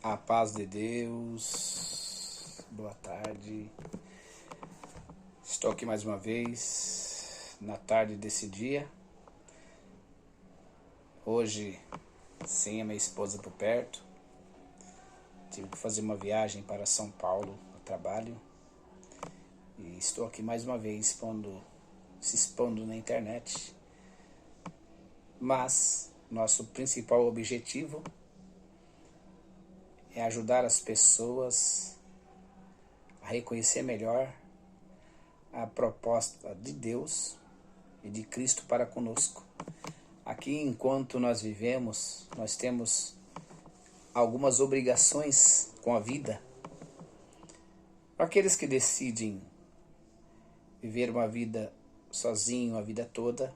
A paz de Deus, boa tarde. Estou aqui mais uma vez, na tarde desse dia. Hoje, sem a minha esposa por perto, tive que fazer uma viagem para São Paulo a trabalho. E estou aqui mais uma vez se expondo na internet. Mas nosso principal objetivo é ajudar as pessoas a reconhecer melhor a proposta de Deus e de Cristo para conosco. Aqui, enquanto nós vivemos, nós temos algumas obrigações com a vida. Para aqueles que decidem viver uma vida sozinho a vida toda,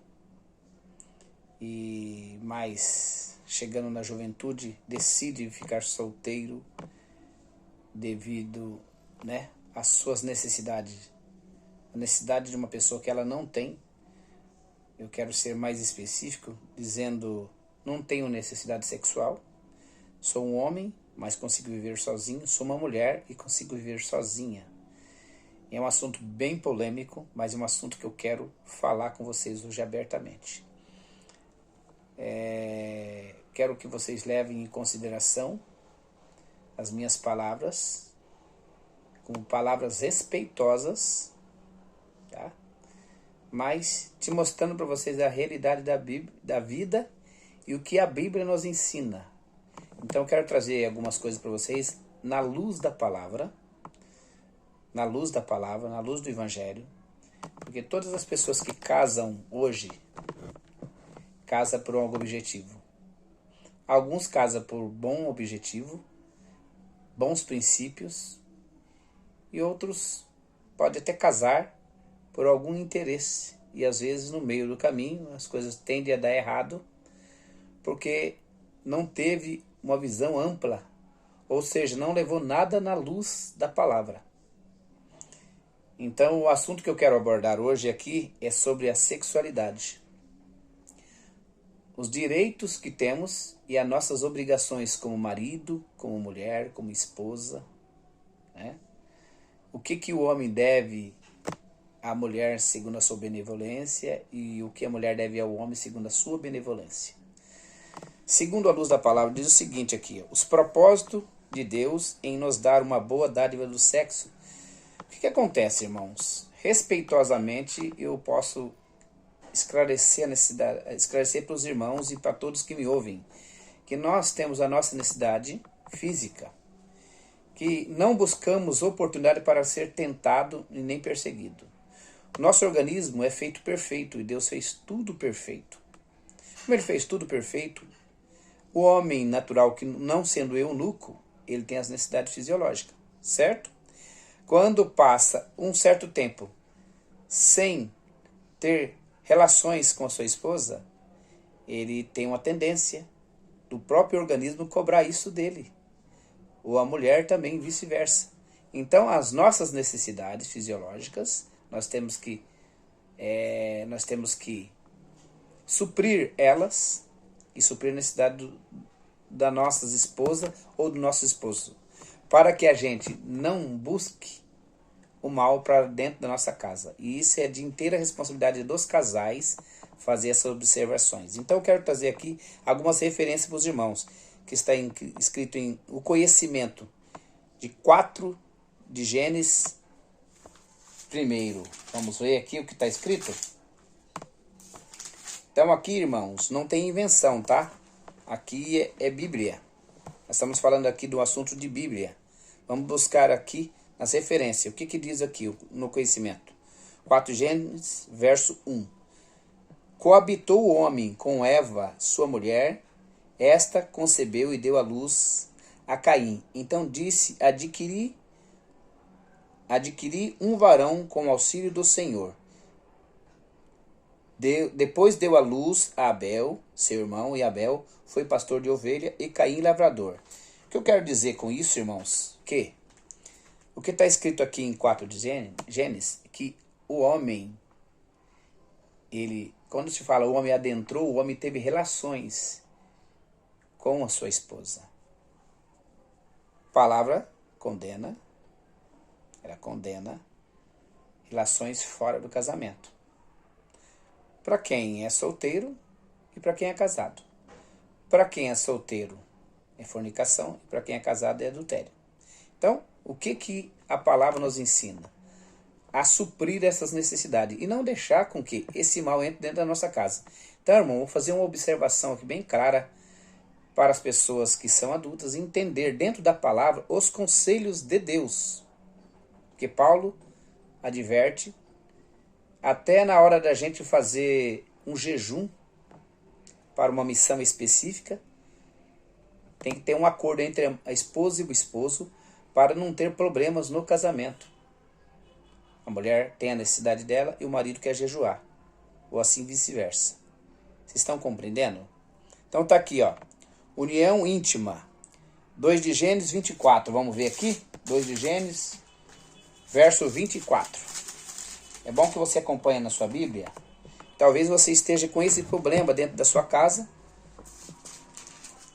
e mais chegando na juventude, decide ficar solteiro devido, às suas necessidades. A necessidade de uma pessoa que ela não tem. Eu quero ser mais específico, dizendo, não tenho necessidade sexual, sou um homem, mas consigo viver sozinho, sou uma mulher e consigo viver sozinha. É um assunto bem polêmico, mas é um assunto que eu quero falar com vocês hoje abertamente. Quero que vocês levem em consideração as minhas palavras, como palavras respeitosas, tá? Mas te mostrando para vocês a realidade da vida e o que a Bíblia nos ensina. Então eu quero trazer algumas coisas para vocês na luz da palavra, na luz do Evangelho, porque todas as pessoas que casam hoje, casam por algum objetivo. Alguns casam por bom objetivo, bons princípios, e outros podem até casar por algum interesse. E às vezes no meio do caminho as coisas tendem a dar errado, porque não teve uma visão ampla, ou seja, não levou nada na luz da palavra. Então o assunto que eu quero abordar hoje aqui é sobre a sexualidade. Os direitos que temos e as nossas obrigações como marido, como mulher, como esposa, né? O que o homem deve à mulher segundo a sua benevolência e o que a mulher deve ao homem segundo a sua benevolência. Segundo a luz da palavra, diz o seguinte aqui: os propósitos de Deus em nos dar uma boa dádiva do sexo. O que acontece, irmãos? Respeitosamente eu posso esclarecer para os irmãos e para todos que me ouvem, que nós temos a nossa necessidade física, que não buscamos oportunidade para ser tentado e nem perseguido. Nosso organismo é feito perfeito e Deus fez tudo perfeito. Como Ele fez tudo perfeito, o homem natural, que não sendo eunuco, ele tem as necessidades fisiológicas, certo? Quando passa um certo tempo sem ter relações com a sua esposa, ele tem uma tendência do próprio organismo cobrar isso dele. Ou a mulher também, vice-versa. Então, as nossas necessidades fisiológicas, nós temos que suprir elas e suprir a necessidade da nossa esposa ou do nosso esposo, para que a gente não busque o mal para dentro da nossa casa. E isso é de inteira responsabilidade dos casais fazer essas observações. Então eu quero trazer aqui algumas referências para os irmãos, que está escrito em o conhecimento de 4 de Gênesis. Primeiro, vamos ver aqui o que está escrito. Então aqui, irmãos, não tem invenção, tá? Aqui é Bíblia. Nós estamos falando aqui do assunto de Bíblia. Vamos buscar aqui nas referências. O que diz aqui no conhecimento? 4 Gênesis, verso 1. Coabitou o homem com Eva, sua mulher. Esta concebeu e deu à luz a Caim. Então disse, adquiri um varão com o auxílio do Senhor. Depois deu à luz a Abel, seu irmão, e Abel foi pastor de ovelha e Caim lavrador. O que eu quero dizer com isso, irmãos? Que o que está escrito aqui em 4 de Gênesis, que o homem, quando se fala o homem adentrou, o homem teve relações com a sua esposa. palavra condena, ela condena relações fora do casamento. Para quem é solteiro e para quem é casado. Para quem é solteiro é fornicação e para quem é casado é adultério. Então, o que a palavra nos ensina? A suprir essas necessidades e não deixar com que esse mal entre dentro da nossa casa. Então, irmão, vou fazer uma observação aqui bem clara para as pessoas que são adultas entender dentro da palavra os conselhos de Deus. Porque Paulo adverte, até na hora da gente fazer um jejum para uma missão específica, tem que ter um acordo entre a esposa e o esposo para não ter problemas no casamento. A mulher tem a necessidade dela e o marido quer jejuar, ou assim vice-versa. Vocês estão compreendendo? Então tá aqui, ó. União íntima. 2 de Gênesis 24. Vamos ver aqui? 2 de Gênesis, verso 24. É bom que você acompanhe na sua Bíblia. Talvez você esteja com esse problema dentro da sua casa.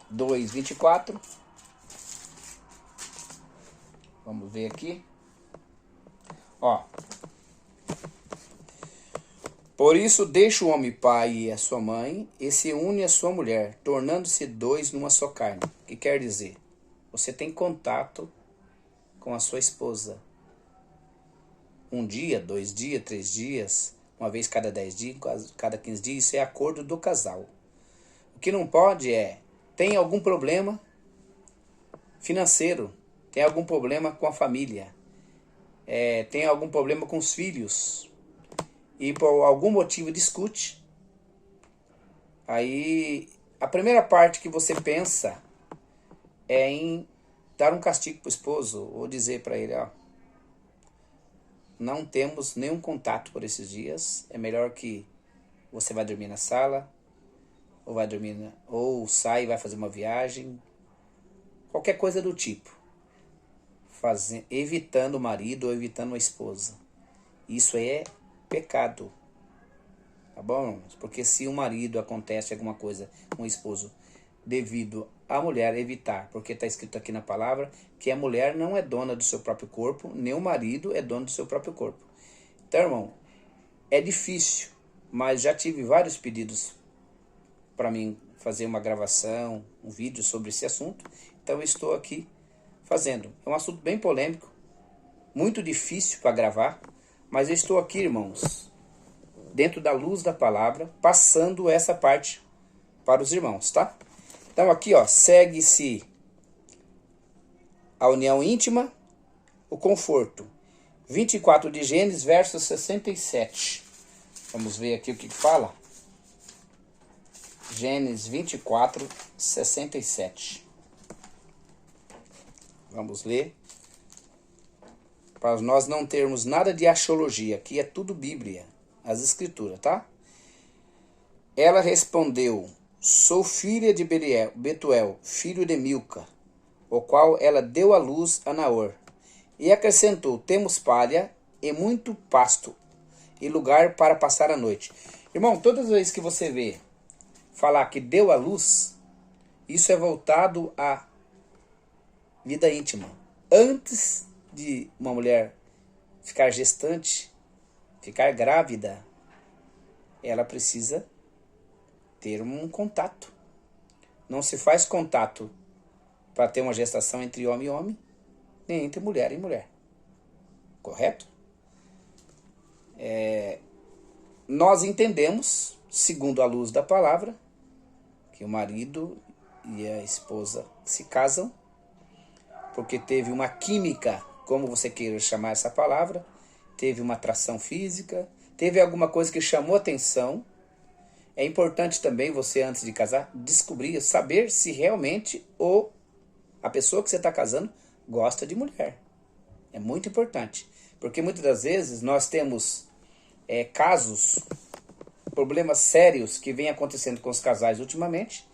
2, 24. Vamos ver aqui. Ó. Por isso deixa o homem pai e a sua mãe e se une à sua mulher, tornando-se dois numa só carne. O que quer dizer? Você tem contato com a sua esposa. 1 dia, 2 dias, 3 dias, uma vez cada 10 dias, cada 15 dias, isso é acordo do casal. O que não pode é, tem algum problema financeiro, tem algum problema com a família, tem algum problema com os filhos, e por algum motivo discute, aí a primeira parte que você pensa é em dar um castigo para o esposo, ou dizer para ele, ó, não temos nenhum contato por esses dias, é melhor que você vai dormir na sala, ou vai dormir, ou sai e vai fazer uma viagem, qualquer coisa do tipo, evitando o marido ou evitando a esposa. Isso é pecado, tá bom? Porque se o marido acontece alguma coisa com o esposo devido à mulher evitar, porque está escrito aqui na palavra que a mulher não é dona do seu próprio corpo, nem o marido é dono do seu próprio corpo. Então, irmão, é difícil, mas já tive vários pedidos para mim fazer uma gravação, um vídeo sobre esse assunto, então eu estou aqui fazendo. É um assunto bem polêmico, muito difícil para gravar, mas eu estou aqui, irmãos, dentro da luz da palavra, passando essa parte para os irmãos, tá? Então aqui, ó, segue-se a união íntima, o conforto. 24 de Gênesis, verso 67. Vamos ver aqui o que fala. Gênesis 24, 67. Vamos ler. Para nós não termos nada de axiologia, aqui é tudo Bíblia, as escrituras, tá? Ela respondeu, sou filha de Betuel, filho de Milca, o qual ela deu à luz a Naor. E acrescentou, temos palha e muito pasto, e lugar para passar a noite. Irmão, todas as vezes que você vê falar que deu à luz, isso é voltado à vida íntima. Antes de uma mulher ficar gestante, ficar grávida, ela precisa ter um contato. Não se faz contato para ter uma gestação entre homem e homem, nem entre mulher e mulher. Correto? Nós entendemos, segundo a luz da palavra, que o marido e a esposa se casam porque teve uma química, como você queira chamar essa palavra, teve uma atração física, teve alguma coisa que chamou atenção. É importante também você, antes de casar, descobrir, saber se realmente a pessoa que você está casando gosta de mulher. É muito importante, porque muitas das vezes nós temos casos, problemas sérios que vem acontecendo com os casais ultimamente,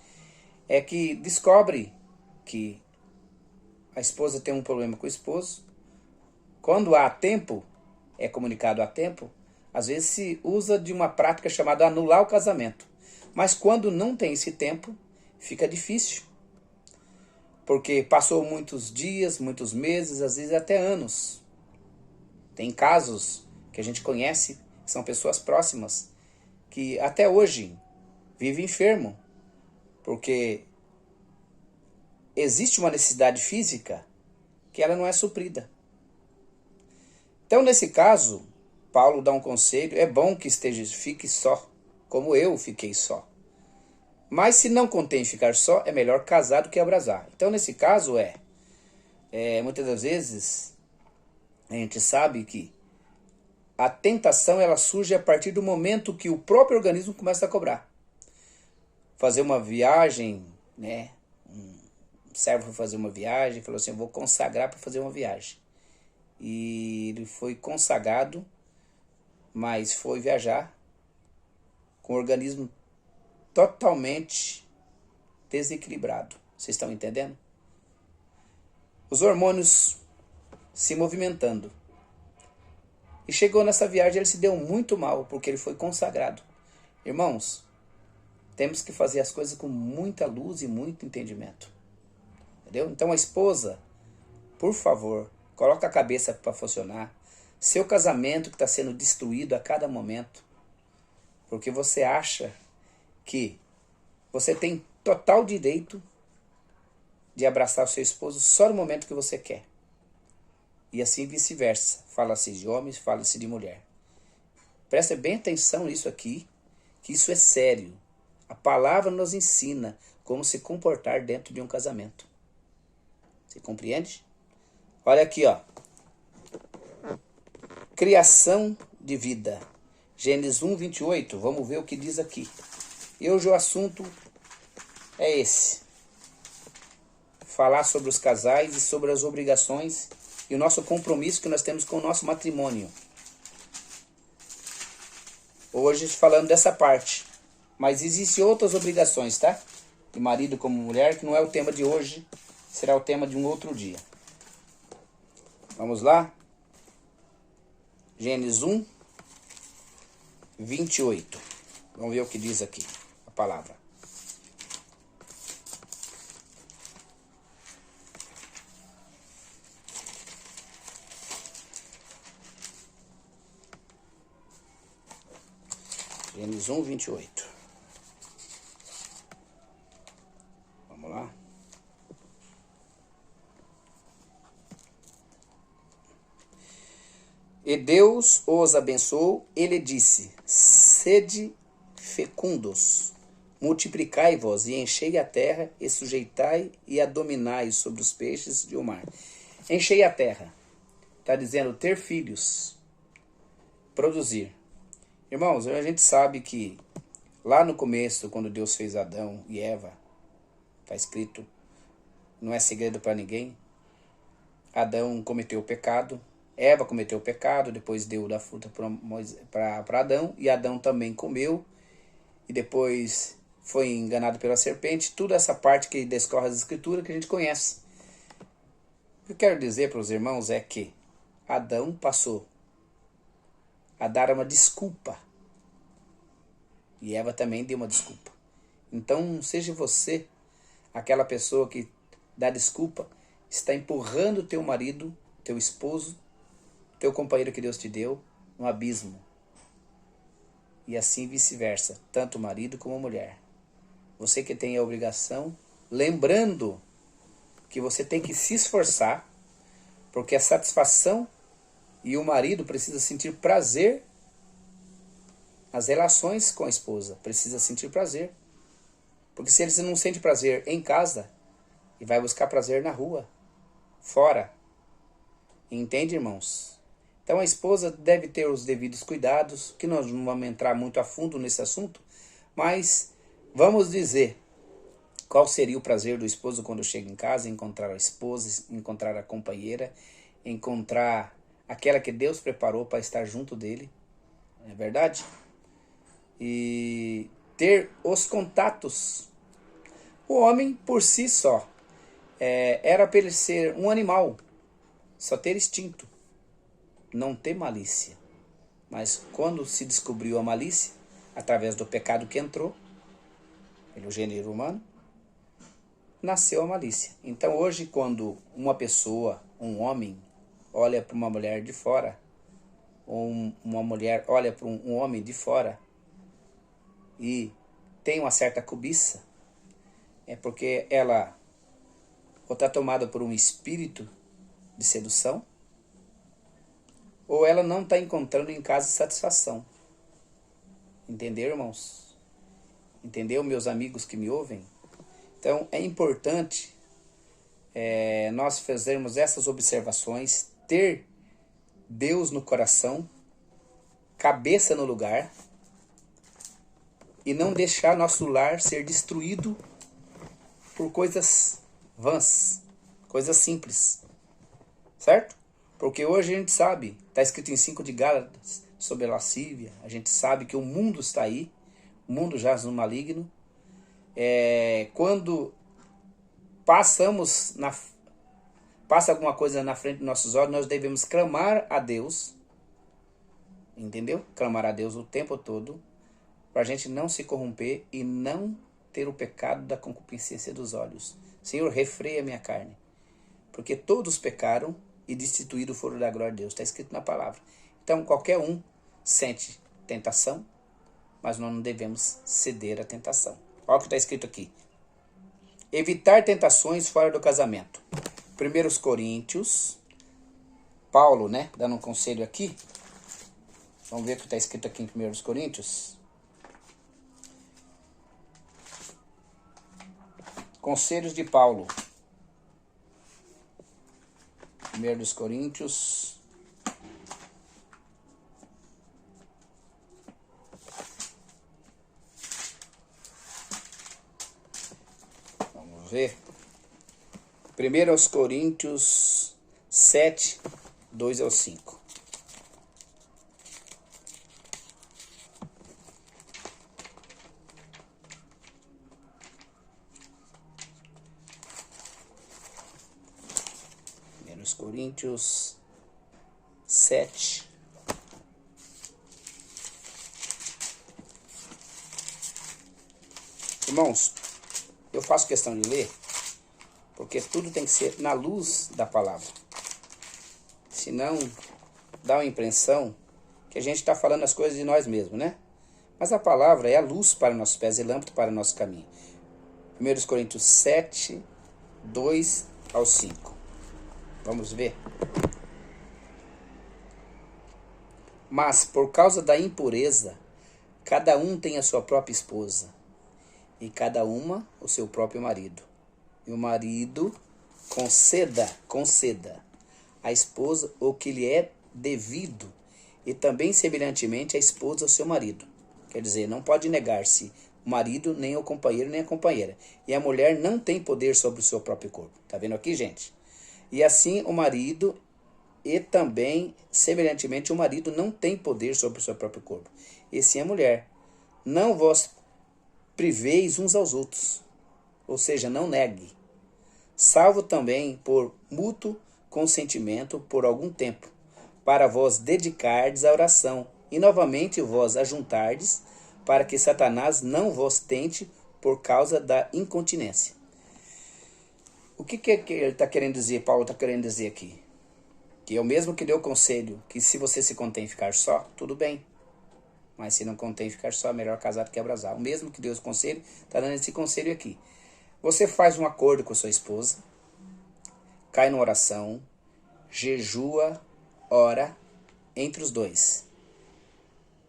é que descobre que a esposa tem um problema com o esposo. Quando há tempo, é comunicado a tempo, às vezes se usa de uma prática chamada anular o casamento. Mas quando não tem esse tempo, fica difícil. porque passou muitos dias, muitos meses, às vezes até anos. Tem casos que a gente conhece, que são pessoas próximas, que até hoje vivem enfermo, porque existe uma necessidade física que ela não é suprida. Então, nesse caso, Paulo dá um conselho: é bom que fique só, como eu fiquei só. Mas se não contém ficar só, é melhor casar do que abrasar. Então, nesse caso, muitas das vezes, a gente sabe que a tentação ela surge a partir do momento que o próprio organismo começa a cobrar. Fazer uma viagem, né? Um servo foi fazer uma viagem, falou assim: eu vou consagrar para fazer uma viagem. E ele foi consagrado, mas foi viajar com o organismo totalmente desequilibrado. Vocês estão entendendo? Os hormônios se movimentando. E chegou nessa viagem, ele se deu muito mal, porque ele foi consagrado. Irmãos, temos que fazer as coisas com muita luz e muito entendimento. Entendeu? Então a esposa, por favor, coloca a cabeça para funcionar. Seu casamento que está sendo destruído a cada momento, porque você acha que você tem total direito de abraçar o seu esposo só no momento que você quer. E assim vice-versa. Fala-se de homem, fala-se de mulher. Presta bem atenção nisso aqui, que isso é sério. A palavra nos ensina como se comportar dentro de um casamento. Você compreende? Olha aqui, ó. Criação de vida. Gênesis 1, 28. Vamos ver o que diz aqui. E hoje o assunto é esse. Falar sobre os casais e sobre as obrigações e o nosso compromisso que nós temos com o nosso matrimônio. Hoje falando dessa parte. Mas existem outras obrigações, tá? De marido como mulher, que não é o tema de hoje. Será o tema de um outro dia. Vamos lá? Gênesis 1, 28. Vamos ver o que diz aqui a palavra. Gênesis 1, 28. Vamos lá. E Deus os abençoou, ele disse: sede fecundos, multiplicai-vos e enchei a terra, e sujeitai e a dominai sobre os peixes do mar. Enchei a terra. Está dizendo ter filhos, produzir. Irmãos, a gente sabe que lá no começo, quando Deus fez Adão e Eva, está escrito, não é segredo para ninguém, Adão cometeu o pecado, Eva cometeu o pecado, depois deu da fruta para Adão, e Adão também comeu, e depois foi enganado pela serpente. Toda essa parte que descorre as escrituras que a gente conhece. O que eu quero dizer para os irmãos é que Adão passou a dar uma desculpa, e Eva também deu uma desculpa. Então, seja você aquela pessoa que dá desculpa, está empurrando teu marido, teu esposo, teu companheiro que Deus te deu, no abismo. E assim vice-versa, tanto o marido como a mulher. Você que tem a obrigação, lembrando que você tem que se esforçar, porque a satisfação e o marido precisa sentir prazer nas relações com a esposa. Precisa sentir prazer. Porque se ele não sente prazer em casa, ele vai buscar prazer na rua, fora. Entende, irmãos? Então a esposa deve ter os devidos cuidados, que nós não vamos entrar muito a fundo nesse assunto, mas vamos dizer qual seria o prazer do esposo quando chega em casa: encontrar a esposa, encontrar a companheira, encontrar aquela que Deus preparou para estar junto dele. Não é verdade? E ter os contatos. O homem por si só era para ele ser um animal, só ter instinto, não ter malícia. Mas quando se descobriu a malícia, através do pecado que entrou pelo gênero humano, nasceu a malícia. Então hoje, quando uma pessoa, um homem, olha para uma mulher de fora, ou uma mulher olha para um homem de fora e tem uma certa cobiça, é porque ela ou está tomada por um espírito de sedução, ou ela não está encontrando em casa satisfação. Entendeu, irmãos? Entendeu, meus amigos que me ouvem? Então, é importante nós fazermos essas observações, ter Deus no coração, cabeça no lugar, e não deixar nosso lar ser destruído por coisas vãs, coisas simples, certo? Porque hoje a gente sabe, está escrito em 5 de Gálatas sobre a lascívia, a gente sabe que o mundo está aí, o mundo jaz no maligno. Quando passa alguma coisa na frente dos nossos olhos, nós devemos clamar a Deus, entendeu? Clamar a Deus o tempo todo, para a gente não se corromper e não ter o pecado da concupiscência dos olhos. Senhor, refreia minha carne, porque todos pecaram e destituídos foram da glória de Deus. Está escrito na palavra. Então, qualquer um sente tentação, mas nós não devemos ceder à tentação. Olha o que está escrito aqui. Evitar tentações fora do casamento. 1 Coríntios, Paulo, dando um conselho aqui. Vamos ver o que está escrito aqui em 1 Coríntios. Conselhos de Paulo. 1 Coríntios. Vamos ver. 1 Coríntios 7, 2 ao 5. Coríntios 7. Irmãos, eu faço questão de ler, porque tudo tem que ser na luz da palavra. Senão, dá uma impressão que a gente está falando as coisas de nós mesmos, né? Mas a palavra é a luz para nossos pés e lâmpada para o nosso caminho. 1 Coríntios 7, 2 ao 5. Vamos ver. Mas, por causa da impureza, cada um tem a sua própria esposa, e cada uma o seu próprio marido. E o marido conceda à esposa o que lhe é devido, e também semelhantemente a esposa ao seu marido. Quer dizer, não pode negar-se o marido, nem o companheiro, nem a companheira. E a mulher não tem poder sobre o seu próprio corpo. Tá vendo aqui, gente? E assim o marido, e também, semelhantemente, o marido não tem poder sobre o seu próprio corpo. E sim a mulher. Não vos priveis uns aos outros, ou seja, não negue. Salvo também por mútuo consentimento por algum tempo, para vos dedicardes à oração, e novamente vos ajuntardes, para que Satanás não vos tente por causa da incontinência. O que ele está querendo dizer, Paulo está querendo dizer aqui? Que é o mesmo que deu o conselho, que se você se contém ficar só, tudo bem. Mas se não contém ficar só, é melhor casar do que abrasar. O mesmo que deu o conselho, está dando esse conselho aqui. Você faz um acordo com sua esposa, cai numa oração, jejua, ora, entre os dois.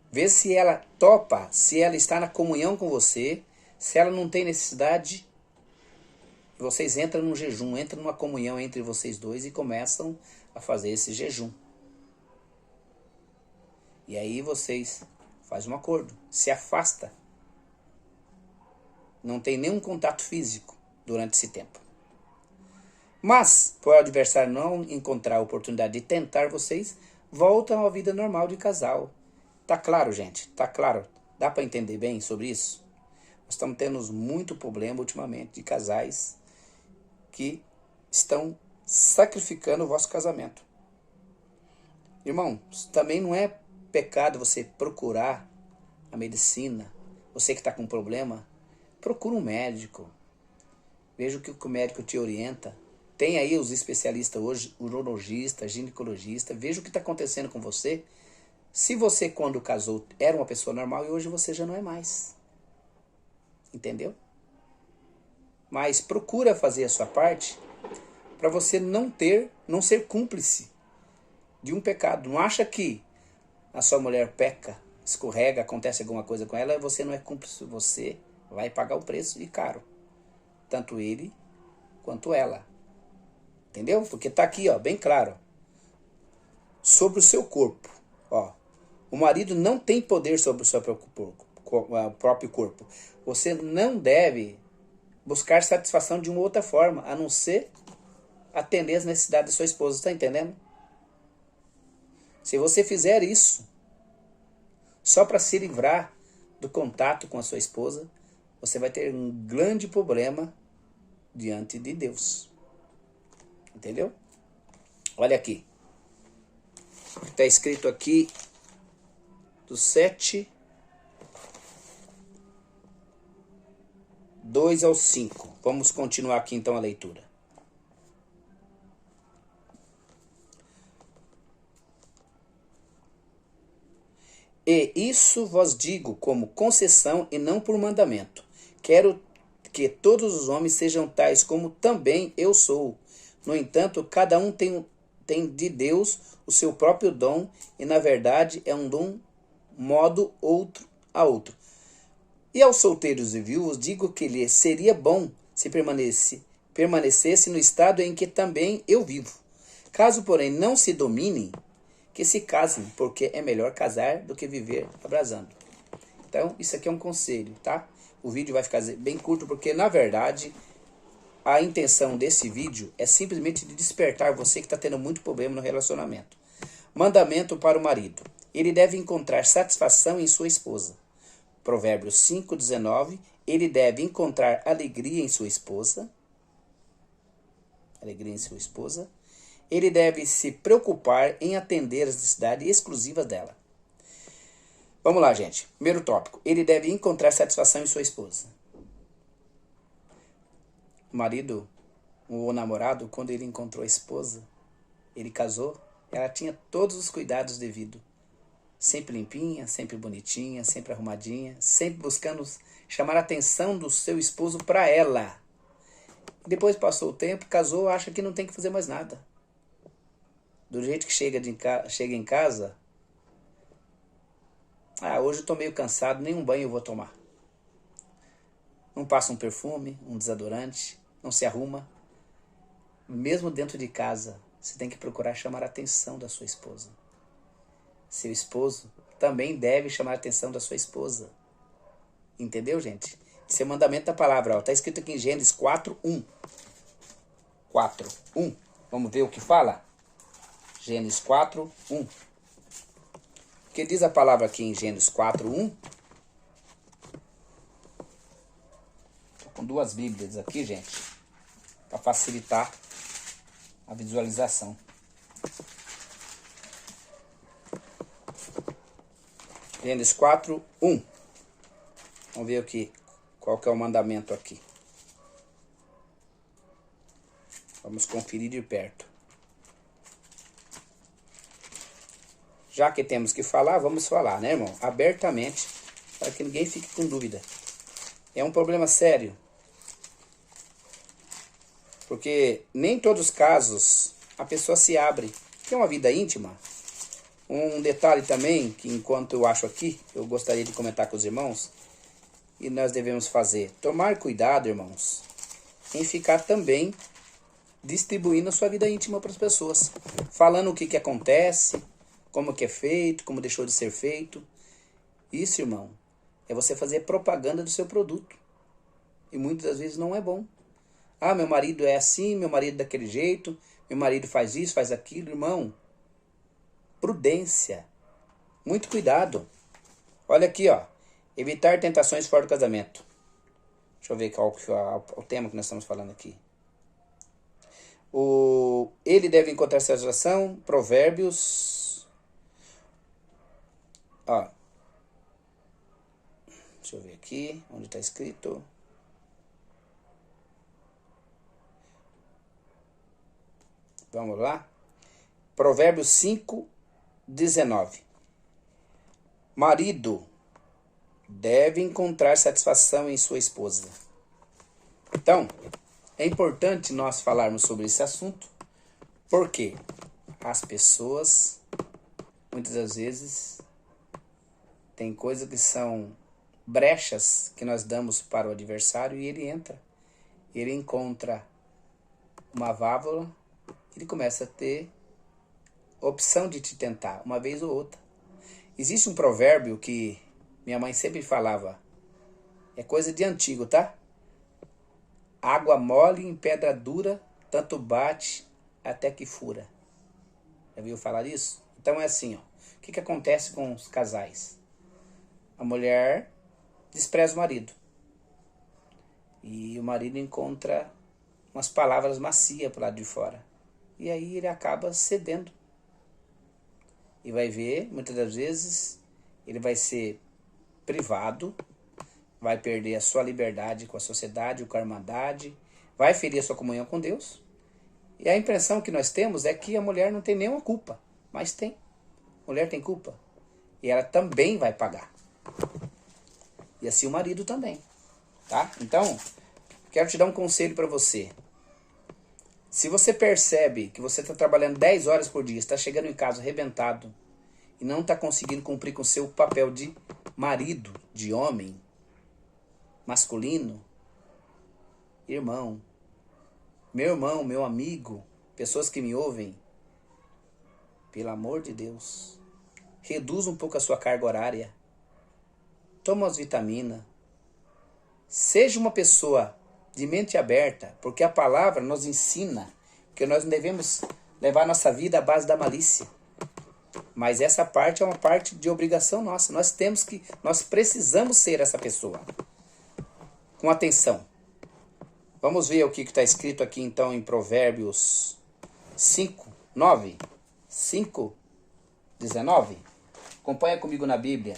Vê se ela topa, se ela está na comunhão com você, se ela não tem necessidade. Vocês entram num jejum, entram numa comunhão entre vocês dois e começam a fazer esse jejum. E aí vocês fazem um acordo, se afasta. Não tem nenhum contato físico durante esse tempo. Mas, por o adversário não encontrar a oportunidade de tentar vocês, voltam à vida normal de casal. Tá claro, gente? Tá claro? Dá para entender bem sobre isso? Nós estamos tendo muito problema ultimamente de casais que estão sacrificando o vosso casamento. Irmão, também não é pecado você procurar a medicina. Você que está com problema, procura um médico. Veja o que o médico te orienta. Tem aí os especialistas hoje, urologista, ginecologista. Veja o que está acontecendo com você. Se você, quando casou, era uma pessoa normal e hoje você já não é mais. Entendeu? Mas procura fazer a sua parte para você não ser cúmplice de um pecado. Não acha que a sua mulher peca, escorrega, acontece alguma coisa com ela, e você não é cúmplice. Você vai pagar o preço, e caro. Tanto ele quanto ela. Entendeu? Porque tá aqui, ó, bem claro. Sobre o seu corpo. Ó, o marido não tem poder sobre o seu próprio corpo. Você não deve buscar satisfação de uma outra forma, a não ser atender as necessidades da sua esposa. Está entendendo? Se você fizer isso, só para se livrar do contato com a sua esposa, você vai ter um grande problema diante de Deus. Entendeu? Olha aqui. Está escrito aqui do 7:2 ao 5. Vamos continuar aqui então a leitura. E isso vos digo como concessão e não por mandamento. Quero que todos os homens sejam tais como também eu sou. No entanto, cada um tem de Deus o seu próprio dom, e na verdade é um dom modo outro a outro. E aos solteiros e viúvos digo que lhes seria bom se permanecesse no estado em que também eu vivo. Caso, porém, não se dominem, que se casem, porque é melhor casar do que viver abrasando. Então, isso aqui é um conselho, tá? O vídeo vai ficar bem curto, porque, na verdade, a intenção desse vídeo é simplesmente de despertar você que está tendo muito problema no relacionamento. Mandamento para o marido. Ele deve encontrar satisfação em sua esposa. Provérbios 5:19. Ele deve encontrar alegria em sua esposa. Alegria em sua esposa. Ele deve se preocupar em atender as necessidades exclusivas dela. Vamos lá, gente. Primeiro tópico. Ele deve encontrar satisfação em sua esposa. O marido, o namorado, quando ele encontrou a esposa, ele casou, ela tinha todos os cuidados devidos. Sempre limpinha, sempre bonitinha, sempre arrumadinha, sempre buscando chamar a atenção do seu esposo para ela. Depois passou o tempo, casou, acha que não tem que fazer mais nada. Do jeito que chega em casa, hoje eu estou meio cansado, nem um banho eu vou tomar. Não passa um perfume, um desodorante, não se arruma. Mesmo dentro de casa, você tem que procurar chamar a atenção da sua esposa. Seu esposo também deve chamar a atenção da sua esposa. Entendeu, gente? Esse é o mandamento da palavra. Está escrito aqui em Gênesis 4:1. 4:1. Vamos ver o que fala? Gênesis 4:1. O que diz a palavra aqui em Gênesis 4:1? Estou com duas Bíblias aqui, gente, para facilitar a visualização. Gênesis 4:1. Vamos ver aqui qual que é o mandamento aqui. Vamos conferir de perto. Já que temos que falar, vamos falar, né, irmão? Abertamente, para que ninguém fique com dúvida. É um problema sério. Porque nem em todos os casos a pessoa se abre. Tem uma vida íntima. Um detalhe também, que enquanto eu acho aqui, eu gostaria de comentar com os irmãos, e nós devemos fazer. Tomar cuidado, irmãos, em ficar também distribuindo a sua vida íntima para as pessoas. Falando o que acontece, como que é feito, como deixou de ser feito. Isso, irmão, é você fazer propaganda do seu produto. E muitas das vezes não é bom. Meu marido é assim, meu marido é daquele jeito, meu marido faz isso, faz aquilo. Irmão, prudência. Muito cuidado. Olha aqui, ó. Evitar tentações fora do casamento. Deixa eu ver qual que é o tema que nós estamos falando aqui. Ele deve encontrar satisfação. Provérbios. Deixa eu ver aqui onde está escrito. Vamos lá? Provérbios 5, 19. Marido deve encontrar satisfação em sua esposa. Então, é importante nós falarmos sobre esse assunto, porque as pessoas, muitas das vezes, tem coisas que são brechas que nós damos para o adversário e ele entra. Ele encontra uma válvula, ele começa a ter opção de te tentar, uma vez ou outra. Existe um provérbio que minha mãe sempre falava, é coisa de antigo, tá? Água mole em pedra dura, tanto bate até que fura. Já viu falar isso? Então é assim, ó. O que acontece com os casais? A mulher despreza o marido. E o marido encontra umas palavras macias pro lado de fora. E aí ele acaba cedendo. E vai ver, muitas das vezes, ele vai ser privado, vai perder a sua liberdade com a sociedade, com a irmandade, vai ferir a sua comunhão com Deus. E a impressão que nós temos é que a mulher não tem nenhuma culpa, mas tem. A mulher tem culpa. E ela também vai pagar. E assim o marido também. Tá? Então, quero te dar um conselho para você. Se você percebe que você está trabalhando 10 horas por dia, está chegando em casa arrebentado e não está conseguindo cumprir com o seu papel de marido, de homem, masculino, irmão, meu amigo, pessoas que me ouvem, pelo amor de Deus, reduz um pouco a sua carga horária, toma as vitaminas, seja uma pessoa de mente aberta, porque a palavra nos ensina que nós não devemos levar nossa vida à base da malícia. Mas essa parte é uma parte de obrigação nossa. Nós precisamos ser essa pessoa. Com atenção. Vamos ver o que está escrito aqui então em Provérbios 5, 9, 5, 19. Acompanha comigo na Bíblia.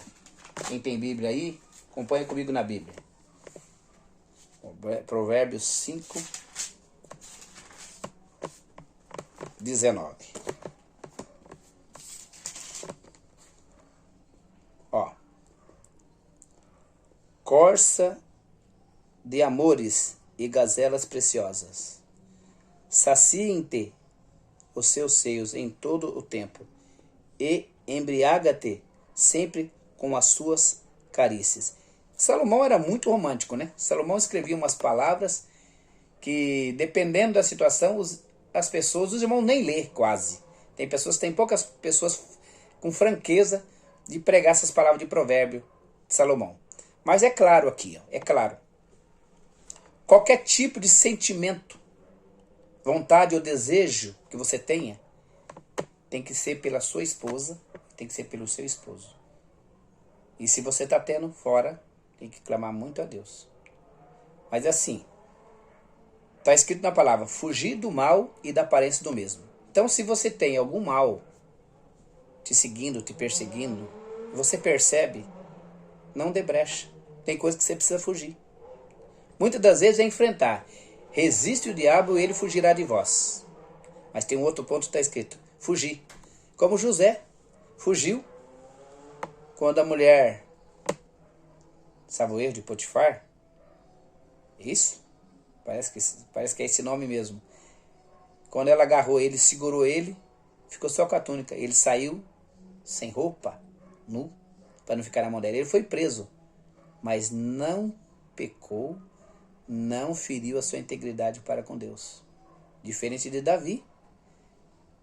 Quem tem Bíblia aí, acompanha comigo na Bíblia. Provérbios 5, 19. Ó. Corça de amores e gazelas preciosas. Saciem-te os seus seios em todo o tempo e embriaga-te sempre com as suas carícias. Salomão era muito romântico, né? Salomão escrevia umas palavras que, dependendo da situação, as pessoas, os irmãos nem lê quase. Tem poucas pessoas com franqueza de pregar essas palavras de provérbio de Salomão. Mas é claro aqui, ó, é claro. Qualquer tipo de sentimento, vontade ou desejo que você tenha, tem que ser pela sua esposa, tem que ser pelo seu esposo. E se você está tendo fora, tem que clamar muito a Deus. Mas assim, está escrito na palavra, fugir do mal e da aparência do mesmo. Então se você tem algum mal te seguindo, te perseguindo, você percebe, não dê brecha. Tem coisa que você precisa fugir. Muitas das vezes é enfrentar. Resiste o diabo e ele fugirá de vós. Mas tem um outro ponto que está escrito, fugir. Como José fugiu quando a mulher, sabe o erro de Potifar? Isso? Parece que é esse nome mesmo. Quando ela agarrou ele, segurou ele, ficou só com a túnica. Ele saiu sem roupa, nu, para não ficar na mão dela. Ele foi preso, mas não pecou, não feriu a sua integridade para com Deus. Diferente de Davi,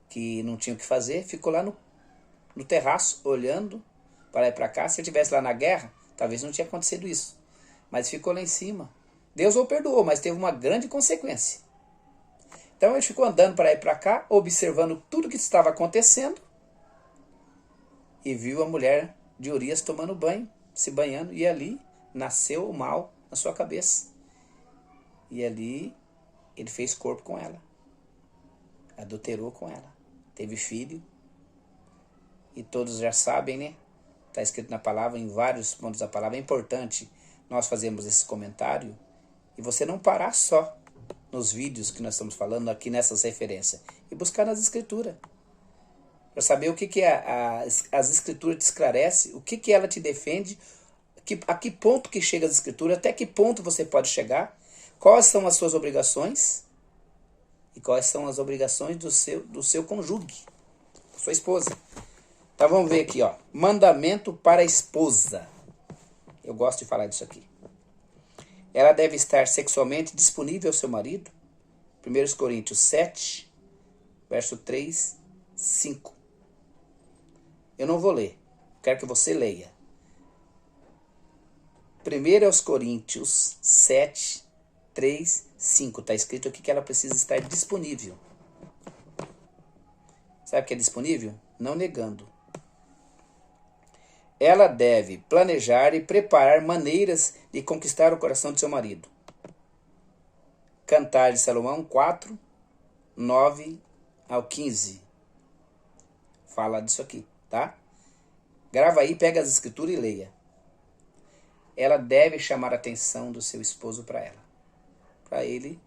que não tinha o que fazer, ficou lá no terraço, olhando para lá e para cá. Se ele estivesse lá na guerra, talvez não tinha acontecido isso. Mas ficou lá em cima. Deus o perdoou, mas teve uma grande consequência. Então ele ficou andando para lá e para cá, observando tudo que estava acontecendo, e viu a mulher de Urias tomando banho, se banhando, e ali nasceu o mal na sua cabeça. E ali ele fez corpo com ela, adulterou com ela, teve filho, e todos já sabem, né? Está escrito na palavra, em vários pontos da palavra. É importante nós fazermos esse comentário e você não parar só nos vídeos que nós estamos falando aqui nessas referências. E buscar nas escrituras. Para saber o que as escrituras te esclarecem, o que ela te defende, a que ponto que chega as escrituras, até que ponto você pode chegar, quais são as suas obrigações e quais são as obrigações do seu cônjuge, sua esposa. Então vamos ver aqui, ó. Mandamento para a esposa. Eu gosto de falar disso aqui. Ela deve estar sexualmente disponível ao seu marido. 1 Coríntios 7, verso 3, 5. Eu não vou ler. Quero que você leia. 1 Coríntios 7, 3, 5. Está escrito aqui que ela precisa estar disponível. Sabe o que é disponível? Não negando. Ela deve planejar e preparar maneiras de conquistar o coração de seu marido. Cantar de Salomão 4, 9 ao 15. Fala disso aqui, tá? Grava aí, pega as escrituras e leia. Ela deve chamar a atenção do seu esposo para ela. Para ele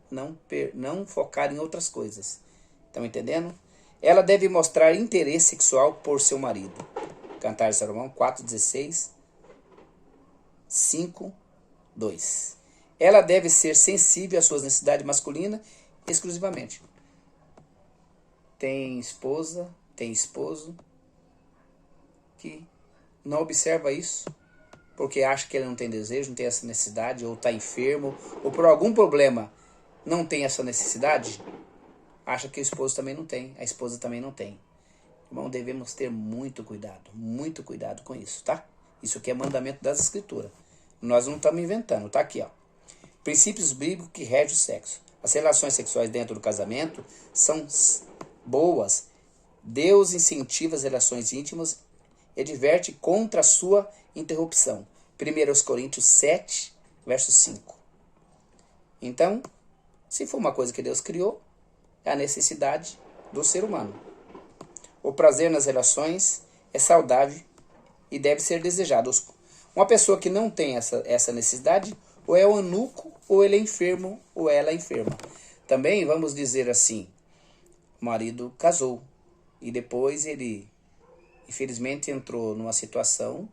não focar em outras coisas. Estão entendendo? Ela deve mostrar interesse sexual por seu marido. Cantar de Salomão 4:16, 5, 2. Ela deve ser sensível às suas necessidades masculinas exclusivamente. Tem esposa, tem esposo que não observa isso porque acha que ele não tem desejo, não tem essa necessidade, ou está enfermo, ou por algum problema não tem essa necessidade, acha que o esposo também não tem, a esposa também não tem. Irmão, devemos ter muito cuidado com isso, tá? Isso aqui é mandamento das escrituras. Nós não estamos inventando, tá aqui, ó. Princípios bíblicos que regem o sexo. As relações sexuais dentro do casamento são boas. Deus incentiva as relações íntimas e adverte contra a sua interrupção. 1 Coríntios 7, verso 5. Então, se for uma coisa que Deus criou, é a necessidade do ser humano. O prazer nas relações é saudável e deve ser desejado. Uma pessoa que não tem essa necessidade, ou é um eunuco, ou ele é enfermo, ou ela é enferma. Também vamos dizer assim, o marido casou e depois ele, infelizmente, entrou numa situação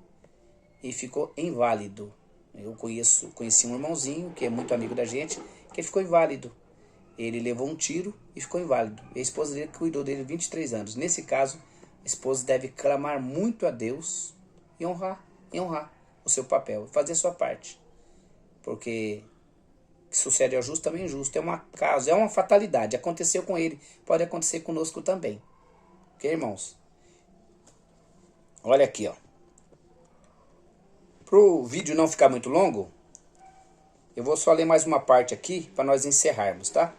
e ficou inválido. Eu conheci um irmãozinho que é muito amigo da gente, que ficou inválido. Ele levou um tiro e ficou inválido. E a esposa dele cuidou dele 23 anos. Nesse caso, a esposa deve clamar muito a Deus e honrar o seu papel, fazer a sua parte. Porque que sucede ao justo também é injusto. É uma causa, é uma fatalidade. Aconteceu com ele, pode acontecer conosco também. Ok, irmãos? Olha aqui, ó. Para o vídeo não ficar muito longo, eu vou só ler mais uma parte aqui para nós encerrarmos, tá?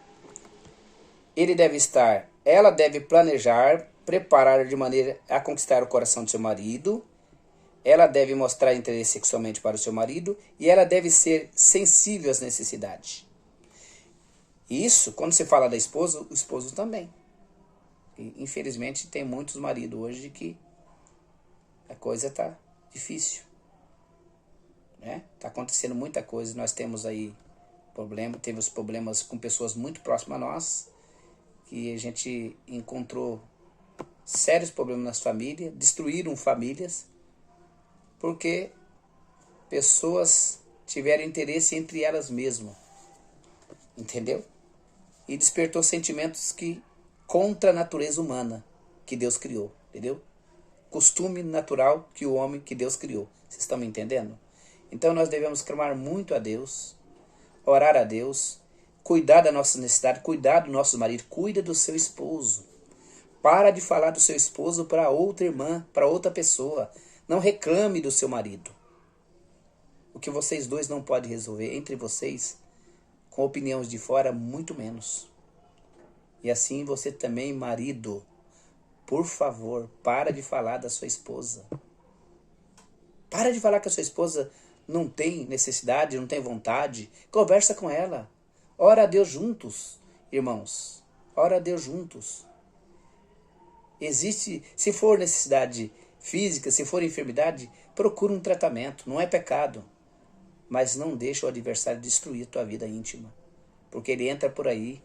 Ela deve planejar, preparar de maneira a conquistar o coração do seu marido. Ela deve mostrar interesse sexualmente para o seu marido e ela deve ser sensível às necessidades. Isso, quando se fala da esposa, o esposo também. E, infelizmente, tem muitos maridos hoje que a coisa tá difícil. Né? Tá acontecendo muita coisa. Nós temos aí temos problemas com pessoas muito próximas a nós, que a gente encontrou sérios problemas nas famílias, destruíram famílias, porque pessoas tiveram interesse entre elas mesmas, entendeu? E despertou sentimentos contra a natureza humana que Deus criou, entendeu? Costume natural que Deus criou. Vocês estão me entendendo? Então nós devemos clamar muito a Deus, orar a Deus, cuidar da nossa necessidade, cuidar do nosso marido, cuida do seu esposo. Para de falar do seu esposo para outra irmã, para outra pessoa. Não reclame do seu marido. O que vocês dois não podem resolver entre vocês, com opiniões de fora, muito menos. E assim você também, marido, por favor, para de falar da sua esposa. Para de falar que a sua esposa não tem necessidade, não tem vontade. Conversa com ela. Ora a Deus juntos, irmãos. Ora a Deus juntos. Se for necessidade física, se for enfermidade, procura um tratamento. Não é pecado. Mas não deixa o adversário destruir tua vida íntima. Porque ele entra por aí,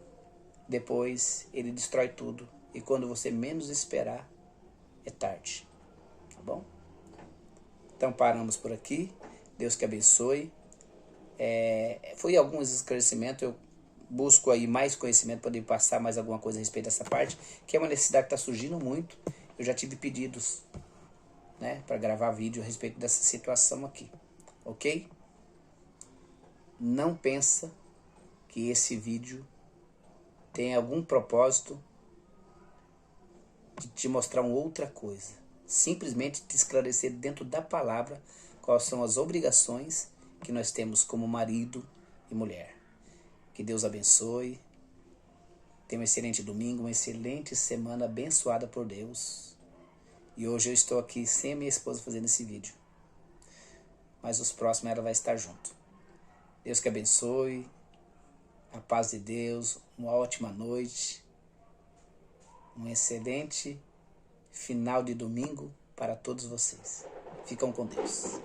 depois ele destrói tudo. E quando você menos esperar, é tarde. Tá bom? Então paramos por aqui. Deus que abençoe. Foi alguns esclarecimentos. Eu busco aí mais conhecimento para poder passar mais alguma coisa a respeito dessa parte, que é uma necessidade que está surgindo muito. Eu já tive pedidos, né, para gravar vídeo a respeito dessa situação aqui. Ok? Não pensa que esse vídeo tem algum propósito de te mostrar uma outra coisa. Simplesmente te esclarecer dentro da palavra quais são as obrigações que nós temos como marido e mulher. Que Deus abençoe. Tenha um excelente domingo, uma excelente semana abençoada por Deus. E hoje eu estou aqui sem a minha esposa fazendo esse vídeo. Mas os próximos ela vai estar junto. Deus que abençoe. A paz de Deus. Uma ótima noite. Um excelente final de domingo para todos vocês. Ficam com Deus.